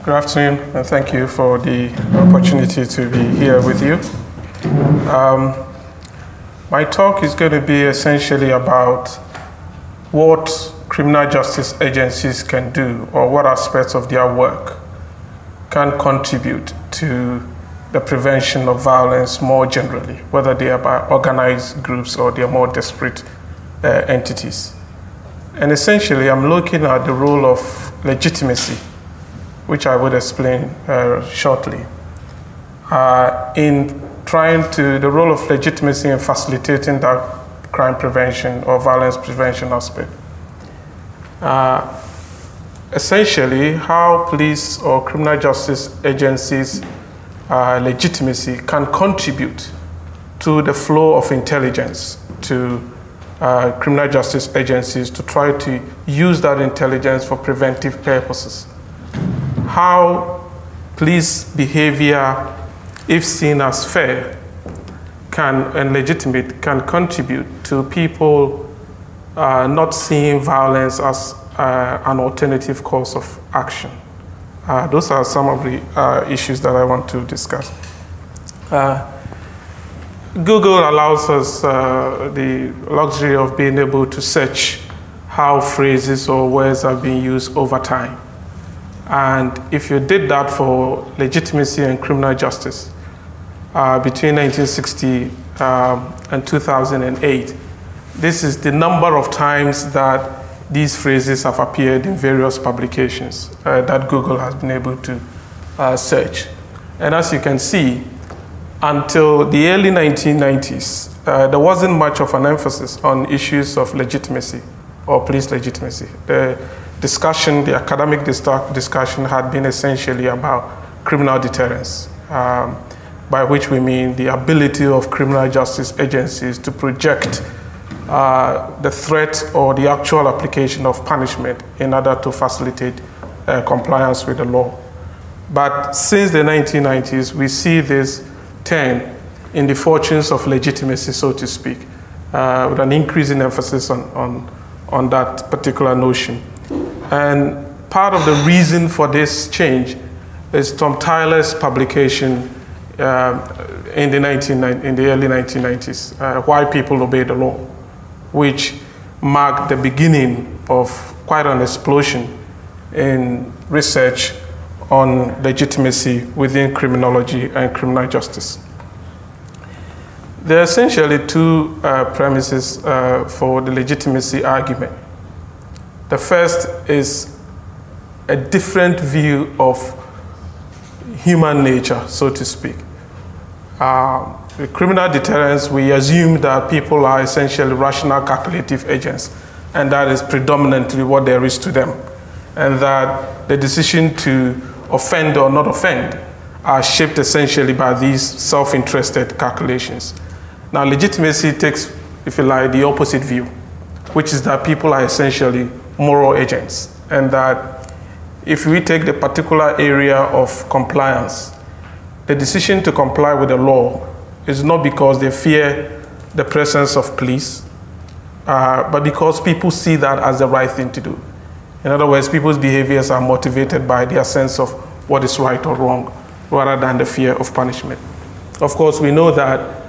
Good afternoon, and thank you for the opportunity to be here with you. My talk is going to be essentially about what criminal justice agencies can do, or what aspects of their work can contribute to the prevention of violence more generally, whether they are by organized groups or they are more disparate entities. And essentially, I'm looking at the role of legitimacy, which I would explain shortly, in trying to, the role of legitimacy in facilitating that crime prevention or violence prevention aspect. Essentially, how police or criminal justice agencies' legitimacy can contribute to the flow of intelligence to criminal justice agencies to try to use that intelligence for preventive purposes. How police behavior, if seen as fair and legitimate, can contribute to people not seeing violence as an alternative course of action. Those are some of the issues that I want to discuss. Google allows us the luxury of being able to search how phrases or words are being used over time. And if you did that for legitimacy and criminal justice between 1960 and 2008, this is the number of times that these phrases have appeared in various publications that Google has been able to search. And as you can see, until the early 1990s, there wasn't much of an emphasis on issues of legitimacy or police legitimacy. The discussion, the academic discussion, had been essentially about criminal deterrence, by which we mean the ability of criminal justice agencies to project the threat or the actual application of punishment in order to facilitate compliance with the law. But since the 1990s, we see this turn in the fortunes of legitimacy, so to speak, with an increasing emphasis on that particular notion. And part of the reason for this change is Tom Tyler's publication in the early 1990s, Why People Obey the Law, which marked the beginning of quite an explosion in research on legitimacy within criminology and criminal justice. There are essentially two premises for the legitimacy argument. The first is a different view of human nature, so to speak. With criminal deterrence, we assume that people are essentially rational, calculative agents, and that is predominantly what there is to them, and that the decision to offend or not offend are shaped essentially by these self-interested calculations. Now, legitimacy takes, if you like, the opposite view, which is that people are essentially moral agents, and that if we take the particular area of compliance, the decision to comply with the law is not because they fear the presence of police, but because people see that as the right thing to do. In other words, people's behaviors are motivated by their sense of what is right or wrong, rather than the fear of punishment. Of course, we know that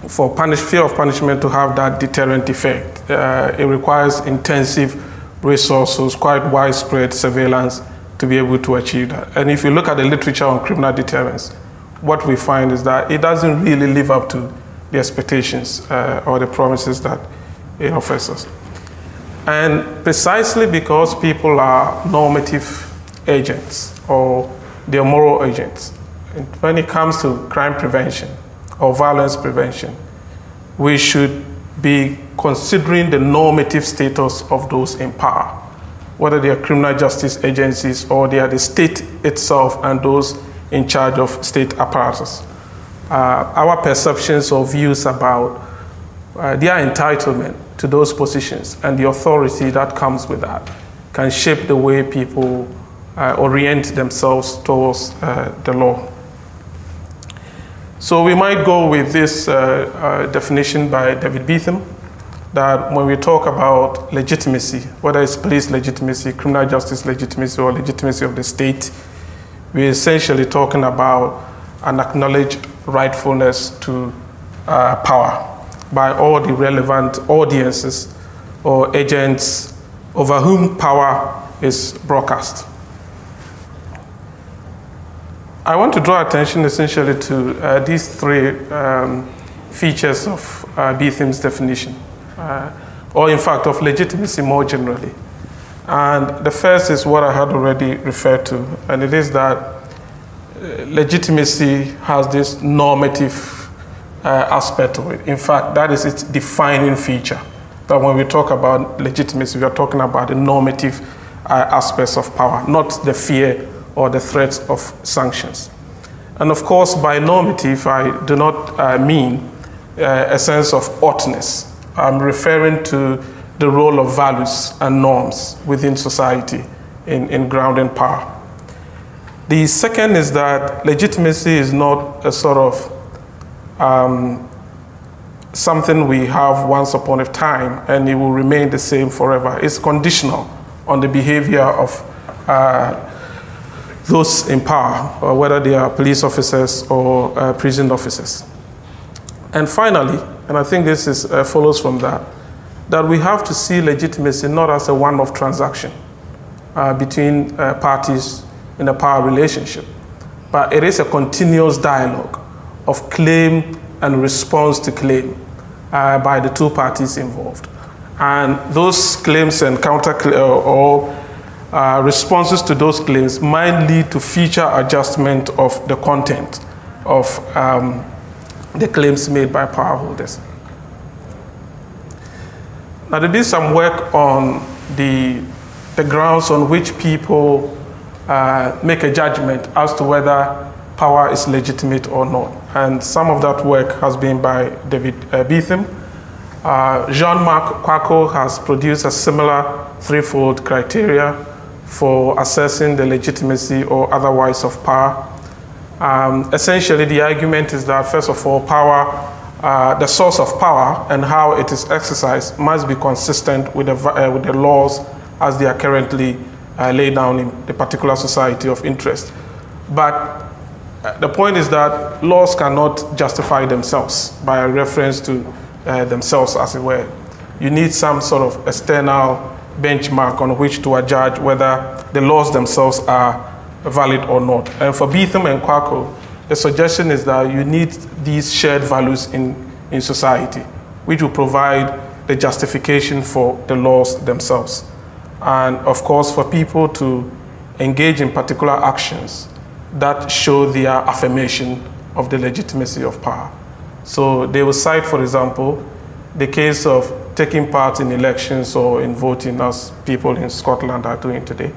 for fear of punishment to have that deterrent effect, it requires intensive resources, quite widespread surveillance to be able to achieve that. And if you look at the literature on criminal deterrence, what we find is that it doesn't really live up to the expectations or the promises that it offers us. And precisely because people are normative agents or they're moral agents, and when it comes to crime prevention or violence prevention, we should be considering the normative status of those in power, whether they are criminal justice agencies or they are the state itself and those in charge of state apparatus. Our perceptions or views about their entitlement to those positions and the authority that comes with that can shape the way people orient themselves towards the law. So we might go with this definition by David Beetham, that when we talk about legitimacy, whether it's police legitimacy, criminal justice legitimacy, or legitimacy of the state, we're essentially talking about an acknowledged rightfulness to power by all the relevant audiences or agents over whom power is broadcast. I want to draw attention essentially to these three features of BTHIM's definition, or in fact of legitimacy more generally. And the first is what I had already referred to, and it is that legitimacy has this normative aspect of it. In fact, that is its defining feature. That when we talk about legitimacy, we are talking about the normative aspects of power, not the fear or the threats of sanctions. And of course, by normative, I do not mean a sense of oughtness. I'm referring to the role of values and norms within society in grounding power. The second is that legitimacy is not a sort of something we have once upon a time and it will remain the same forever. It's conditional on the behavior of those in power, or whether they are police officers or prison officers. And finally, and I think this is, follows from that we have to see legitimacy not as a one-off transaction between parties in a power relationship, but it is a continuous dialogue of claim and response to claim by the two parties involved. And those claims and responses to those claims might lead to future adjustment of the content of the claims made by power holders. Now, there is some work on the grounds on which people make a judgment as to whether power is legitimate or not. And some of that work has been by David BTHIM. Jean-Marc Quacco has produced a similar threefold criteria for assessing the legitimacy or otherwise of power. Essentially, the argument is that, first of all, power, the source of power and how it is exercised must be consistent with the laws as they are currently laid down in the particular society of interest. But the point is that laws cannot justify themselves by reference to themselves, as it were. You need some sort of external benchmark on which to judge whether the laws themselves are valid or not. And for BTHIM and Quacco, the suggestion is that you need these shared values in society, which will provide the justification for the laws themselves. And of course, for people to engage in particular actions that show their affirmation of the legitimacy of power. So they will cite, for example, the case of taking part in elections or in voting, as people in Scotland are doing today,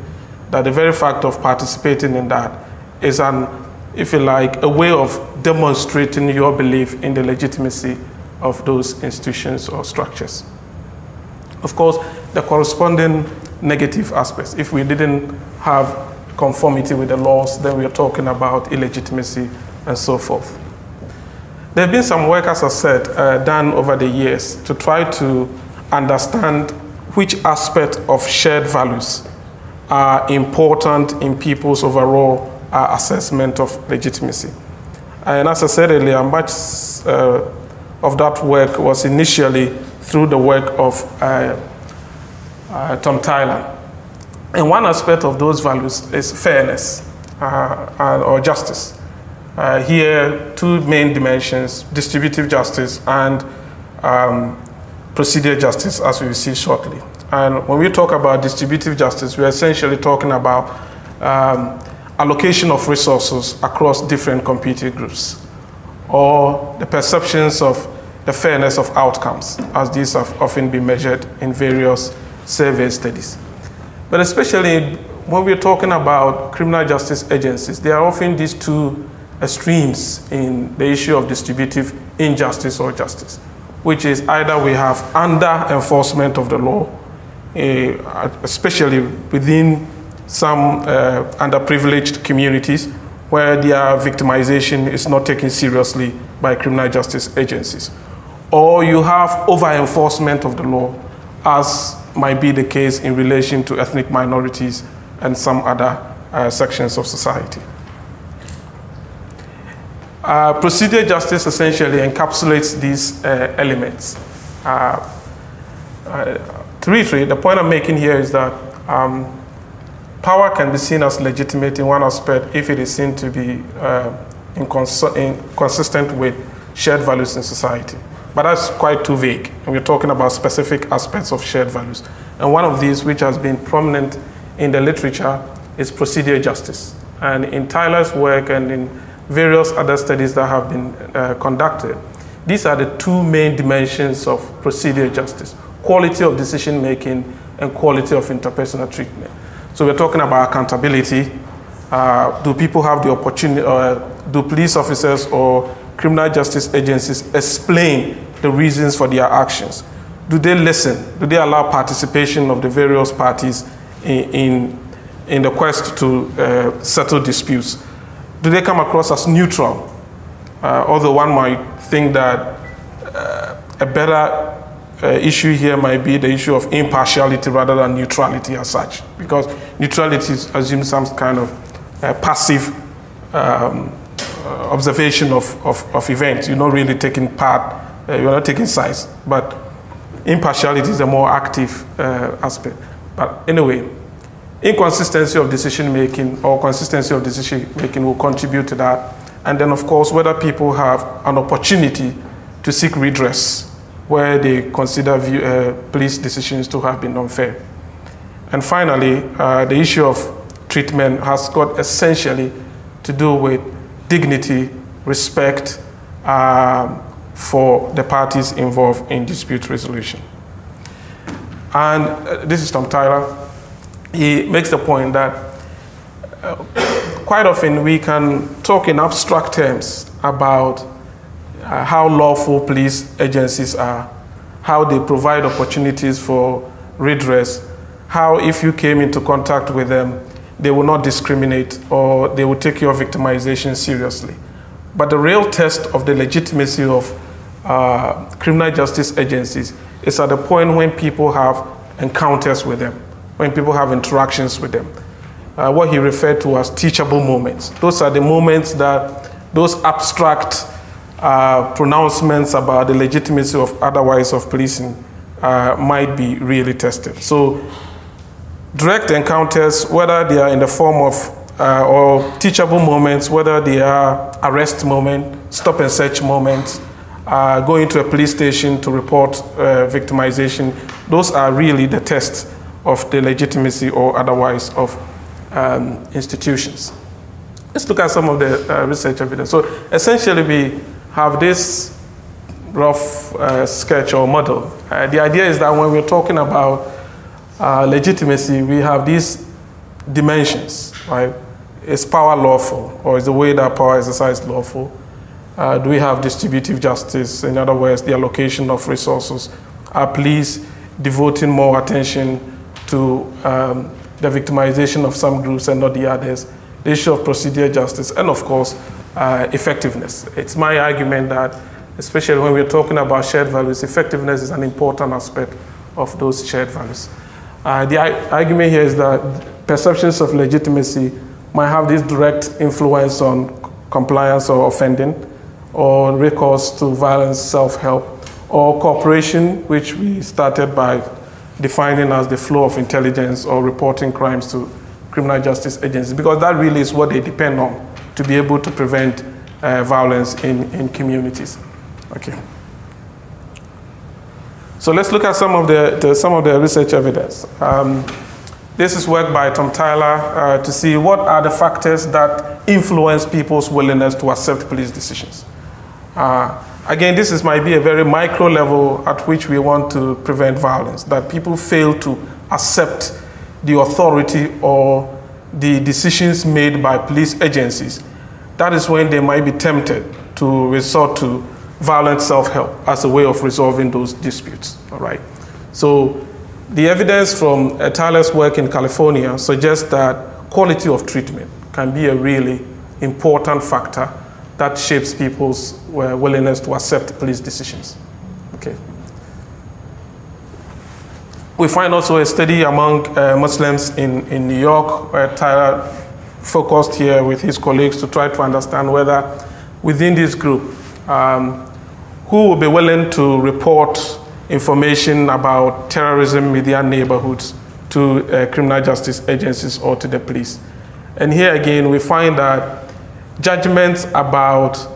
that the very fact of participating in that is an, if you like, a way of demonstrating your belief in the legitimacy of those institutions or structures. Of course, the corresponding negative aspects, if we didn't have conformity with the laws, then we are talking about illegitimacy and so forth. There have been some work, as I said, done over the years to try to understand which aspect of shared values are important in people's overall assessment of legitimacy. And as I said earlier, much of that work was initially through the work of Tom Tyler. And one aspect of those values is fairness or justice. Here, two main dimensions, distributive justice and procedural justice, as we will see shortly. And when we talk about distributive justice, we're essentially talking about allocation of resources across different competing groups, or the perceptions of the fairness of outcomes, as these have often been measured in various survey studies. But especially when we're talking about criminal justice agencies, there are often these two extremes in the issue of distributive injustice or justice, which is either we have under-enforcement of the law, especially within some underprivileged communities where their victimization is not taken seriously by criminal justice agencies. or you have over-enforcement of the law, as might be the case in relation to ethnic minorities and some other sections of society. Procedural justice essentially encapsulates these elements. To reiterate, the point I'm making here is that power can be seen as legitimate in one aspect if it is seen to be inconsistent with shared values in society. But that's quite too vague, and we're talking about specific aspects of shared values. And one of these, which has been prominent in the literature, is procedural justice. And in Tyler's work and in various other studies that have been conducted, these are the two main dimensions of procedural justice: quality of decision-making and quality of interpersonal treatment. So we're talking about accountability. Do people have the opportunity, do police officers or criminal justice agencies explain the reasons for their actions? Do they listen? Do they allow participation of the various parties in the quest to settle disputes? Do they come across as neutral? Although one might think that a better issue here might be the issue of impartiality rather than neutrality as such, because neutrality assumes some kind of passive observation of events. You're not really taking part, you're not taking sides, but impartiality is a more active aspect. But anyway, inconsistency of decision-making or consistency of decision-making will contribute to that. And then, of course, whether people have an opportunity to seek redress where they consider police decisions to have been unfair. And finally, the issue of treatment has got essentially to do with dignity, respect for the parties involved in dispute resolution. And this is Tom Tyler. He makes the point that quite often we can talk in abstract terms about how lawful police agencies are, how they provide opportunities for redress, how if you came into contact with them, they will not discriminate or they will take your victimization seriously. But the real test of the legitimacy of criminal justice agencies is at the point when people have encounters with them, when people have interactions with them. What he referred to as teachable moments. Those are the moments that those abstract pronouncements about the legitimacy of otherwise of policing might be really tested. So direct encounters, whether they are in the form of or teachable moments, whether they are arrest moments, stop and search moments, going to a police station to report victimization, those are really the test of the legitimacy or otherwise of institutions. Let's look at some of the research evidence. So essentially we have this rough sketch or model. The idea is that when we're talking about legitimacy, we have these dimensions, right? Is power lawful, or is the way that power is exercised lawful? Do we have distributive justice? In other words, the allocation of resources. Are police devoting more attention to the victimization of some groups and not the others? The issue of procedural justice, and of course, effectiveness. It's my argument that, especially when we're talking about shared values, effectiveness is an important aspect of those shared values. The argument here is that perceptions of legitimacy might have this direct influence on compliance or offending, or recourse to violence, self-help, or cooperation, which we started by defining as the flow of intelligence or reporting crimes to criminal justice agencies, because that really is what they depend on to be able to prevent violence in communities. Okay. So let's look at some of the research evidence. This is work by Tom Tyler to see what are the factors that influence people's willingness to accept police decisions. Again, this might be a very micro level at which we want to prevent violence, that people fail to accept the authority or the decisions made by police agencies. That is when they might be tempted to resort to violent self-help as a way of resolving those disputes, all right? So the evidence from Tyler's work in California suggests that quality of treatment can be a really important factor that shapes people's willingness to accept police decisions. Okay. We find also a study among Muslims in New York, where Tyler focused here with his colleagues to try to understand whether within this group, who will be willing to report information about terrorism in their neighborhoods to criminal justice agencies or to the police. And here again, we find that judgments about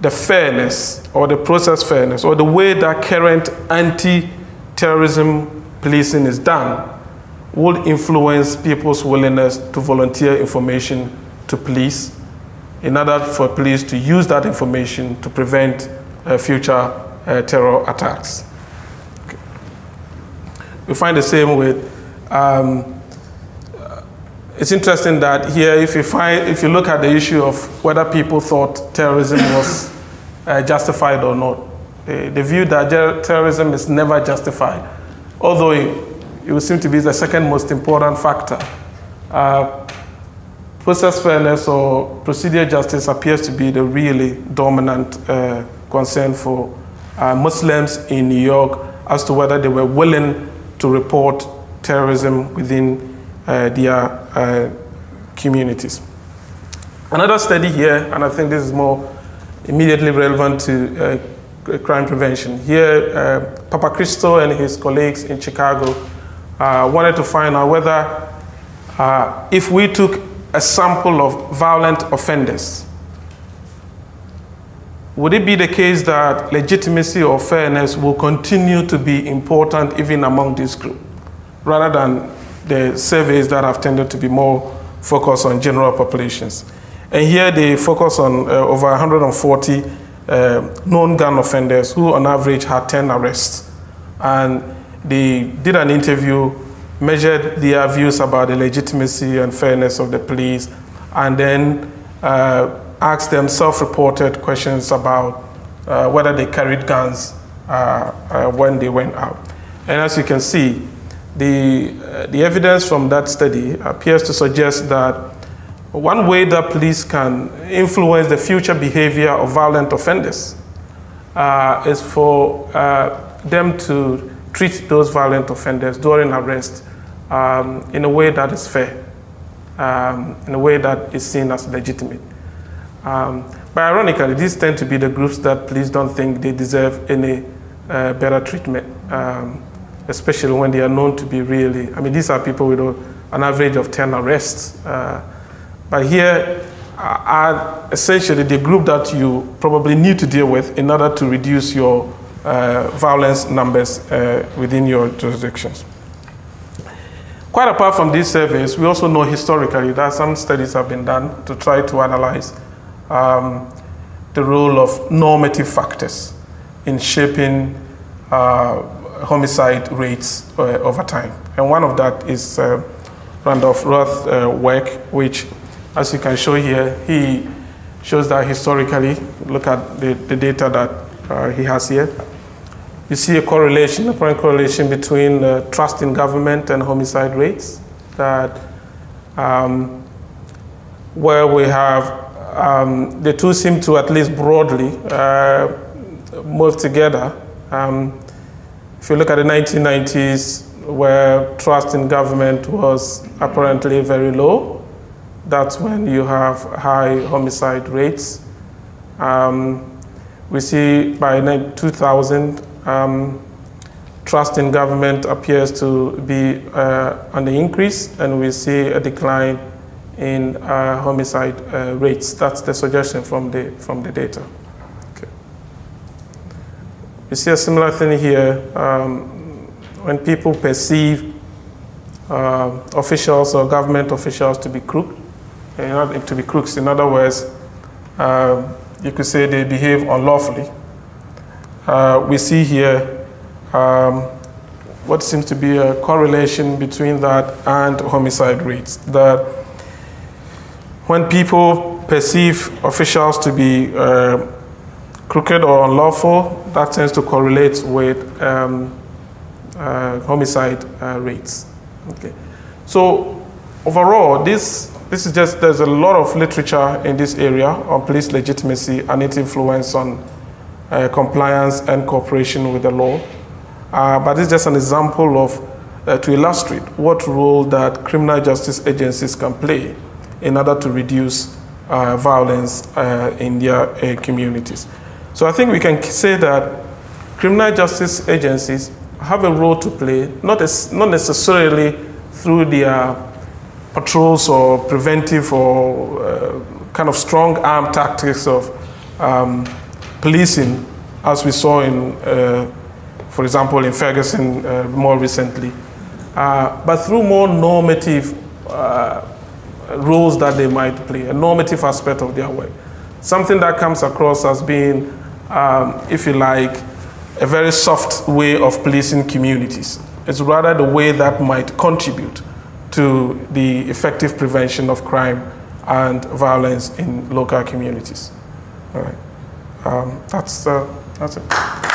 the fairness or the process fairness or the way that current anti-terrorism policing is done will influence people's willingness to volunteer information to police in order for police to use that information to prevent future terror attacks. Okay. We find the same with, it's interesting that here if you look at the issue of whether people thought terrorism was justified or not, the view that terrorism is never justified, although it would seem to be the second most important factor. Process fairness or procedural justice appears to be the really dominant concern for Muslims in New York as to whether they were willing to report terrorism within their communities. Another study here, and I think this is more immediately relevant to crime prevention. Here, Papa Cristo and his colleagues in Chicago wanted to find out whether if we took a sample of violent offenders, would it be the case that legitimacy or fairness will continue to be important even among this group, rather than the surveys that have tended to be more focused on general populations? And here they focus on over 140 known gun offenders who on average had 10 arrests. And they did an interview, measured their views about the legitimacy and fairness of the police, and then asked them self-reported questions about whether they carried guns when they went out. And as you can see, the evidence from that study appears to suggest that one way that police can influence the future behavior of violent offenders is for them to treat those violent offenders during arrest in a way that is fair, in a way that is seen as legitimate. But ironically, these tend to be the groups that police don't think they deserve any better treatment, especially when they are known to be really, I mean, these are people with an average of 10 arrests. But here are essentially the group that you probably need to deal with in order to reduce your violence numbers within your jurisdictions. Quite apart from these surveys, we also know historically that some studies have been done to try to analyze the role of normative factors in shaping homicide rates over time. And one of that is Randolph Roth's work, which, as you can show here, he shows that historically, look at the data that he has here. You see a correlation, apparent correlation between trust in government and homicide rates, that where we have, the two seem to at least broadly move together. If you look at the 1990s, where trust in government was apparently very low, that's when you have high homicide rates. We see by 2000, trust in government appears to be on the increase, and we see a decline in homicide rates. That's the suggestion from the data. Okay. We see a similar thing here. When people perceive officials or government officials to be crooks, in other words, you could say they behave unlawfully. We see here what seems to be a correlation between that and homicide rates. That when people perceive officials to be crooked or unlawful, that tends to correlate with homicide rates. Okay. So overall, this is just, there's a lot of literature in this area on police legitimacy and its influence on compliance and cooperation with the law. But it's just an example of, to illustrate what role that criminal justice agencies can play in order to reduce violence in their communities. So I think we can say that criminal justice agencies have a role to play, not necessarily through their patrols or preventive or kind of strong arm tactics of policing, as we saw in, for example, in Ferguson more recently, but through more normative roles that they might play, a normative aspect of their work. Something that comes across as being, if you like, a very soft way of policing communities. It's rather the way that might contribute to the effective prevention of crime and violence in local communities. All right, that's it.